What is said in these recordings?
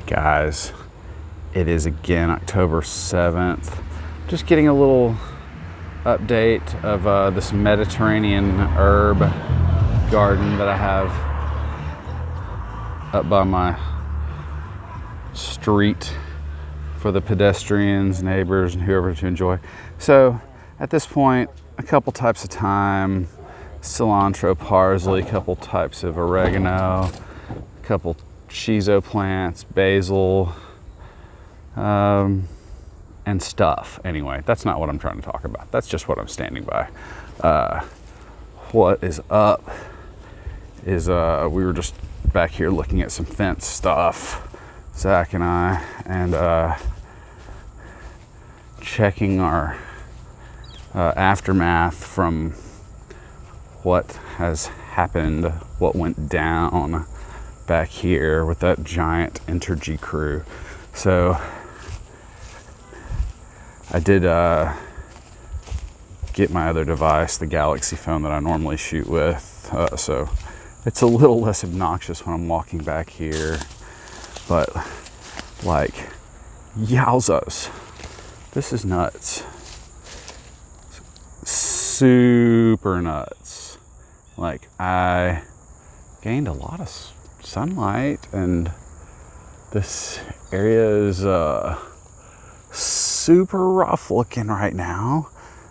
Guys, it is again October 7th. Just getting a little update of this Mediterranean herb garden that I have up by my street for the pedestrians, neighbors, and whoever to enjoy. So at this point, a couple types of thyme, cilantro, parsley, a couple types of oregano, a couple shiso plants, basil, and stuff. Anyway, that's not what I'm trying to talk about. That's just what I'm standing by. What is up is we were just back here looking at some fence stuff, Zach and I, and checking our aftermath from what has happened, what went down back here with that giant Entergy crew. So I did get my other device, the Galaxy phone that I normally shoot with, so it's a little less obnoxious when I'm walking back here, but like, yowzos, this is nuts. Super nuts. Like, I gained a lot of sunlight, and this area is super rough looking right now.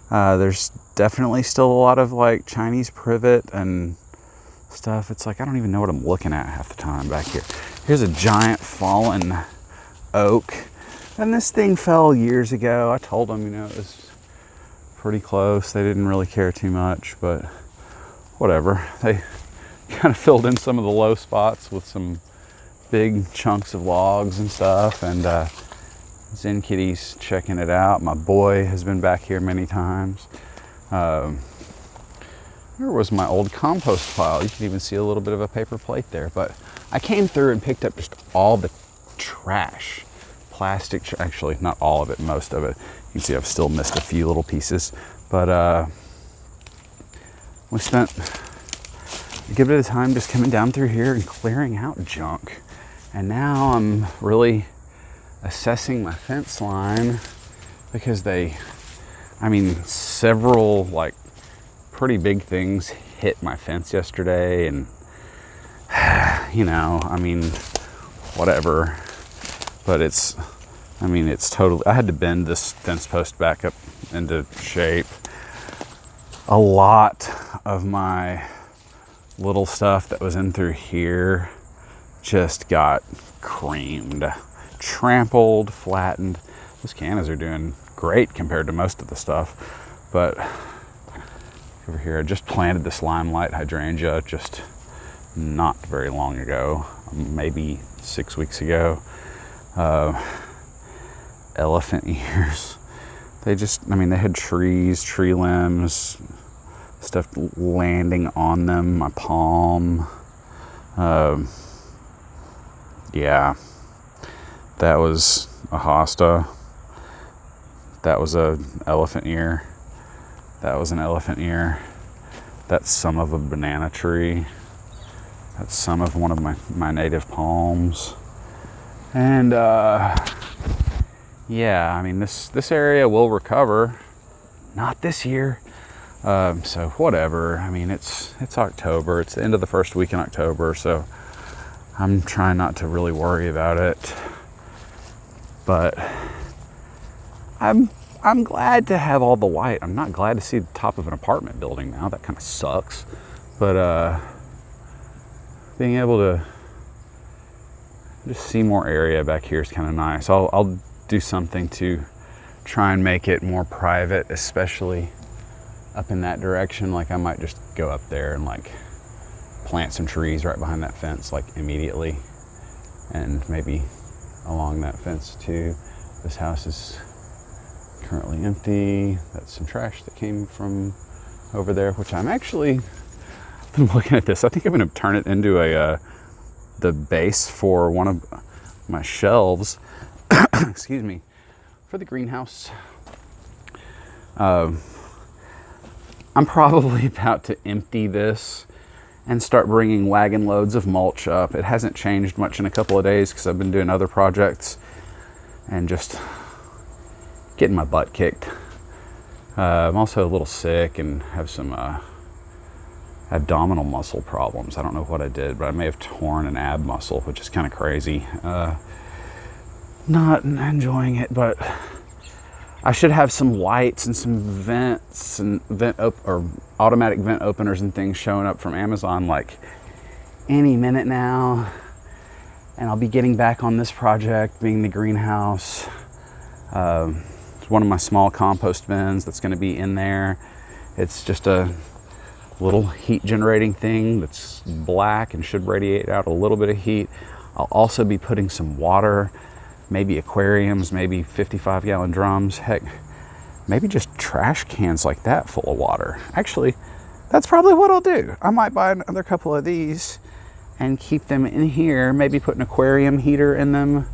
There's definitely still a lot of like Chinese privet and stuff. It's like I don't even know what I'm looking at half the time back here. Here's a giant fallen oak, and this thing fell years ago. I told them, it was pretty close. They didn't really care too much, but whatever. They kind of filled in some of the low spots with some big chunks of logs and stuff, and Zen Kitty's checking it out. My boy has been back here many times. Where was my old compost pile? You can even see a little bit of a paper plate there, but I came through and picked up just all the trash, plastic, actually not all of it, most of it. You can see I've still missed a few little pieces, but we spent a good bit of time just coming down through here and clearing out junk. And now I'm really assessing my fence line because several like pretty big things hit my fence yesterday, and whatever. But it's totally, I had to bend this fence post back up into shape. A lot of my little stuff that was in through here just got creamed, trampled, flattened. Those cannas are doing great compared to most of the stuff. But over here, I just planted this limelight hydrangea just not very long ago, maybe 6 weeks ago. Elephant ears. They had trees, tree limbs, stuff landing on them, my palm. Yeah, that was a hosta. That was an elephant ear. That was an elephant ear. That's some of a banana tree. That's some of one of my native palms. And this area will recover. Not this year. So whatever. It's October. It's the end of the first week in October, so I'm trying not to really worry about it. But I'm glad to have all the white. I'm not glad to see the top of an apartment building now. That kind of sucks. But being able to just see more area back here is kind of nice. I'll do something to try and make it more private, especially up in that direction. Like, I might just go up there and like plant some trees right behind that fence, like immediately, and maybe along that fence too. This house is currently empty. That's some trash that came from over there, which I'm looking at this. I think I'm going to turn it into the base for one of my shelves. Excuse me, for the greenhouse. I'm probably about to empty this and start bringing wagon loads of mulch up. It hasn't changed much in a couple of days because I've been doing other projects and just getting my butt kicked. I'm also a little sick and have some abdominal muscle problems. I don't know what I did, but I may have torn an ab muscle, which is kind of crazy. Not enjoying it, but I should have some lights and some vents and or automatic vent openers and things showing up from Amazon like any minute now. And I'll be getting back on this project, being the greenhouse. It's one of my small compost bins that's going to be in there. It's just a little heat generating thing that's black and should radiate out a little bit of heat. I'll also be putting some water, maybe aquariums, maybe 55-gallon drums, heck, maybe just trash cans like that full of water. Actually, that's probably what I'll do. I might buy another couple of these and keep them in here, maybe put an aquarium heater in them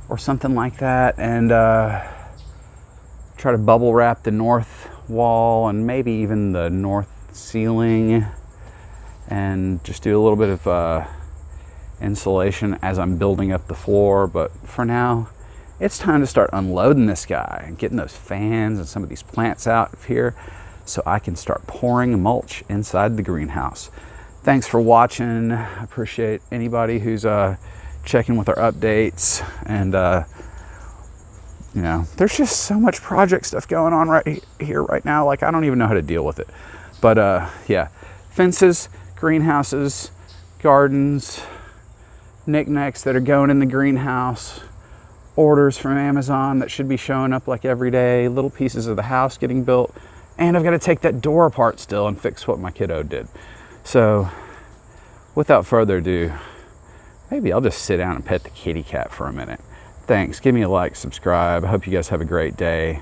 or something like that, and try to bubble wrap the north wall and maybe even the north ceiling, and just do a little bit of insulation as I'm building up the floor. But for now, it's time to start unloading this guy and getting those fans and some of these plants out of here so I can start pouring mulch inside the greenhouse. Thanks for watching. I appreciate anybody who's checking with our updates. And you know, there's just so much project stuff going on right here right now, like I don't even know how to deal with it. But yeah, fences, greenhouses, gardens, knickknacks that are going in the greenhouse, orders from Amazon that should be showing up like every day, little pieces of the house getting built, and I've got to take that door apart still and fix what my kiddo did. So without further ado, maybe I'll just sit down and pet the kitty cat for a minute. Thanks. Give me a like, subscribe. I hope you guys have a great day.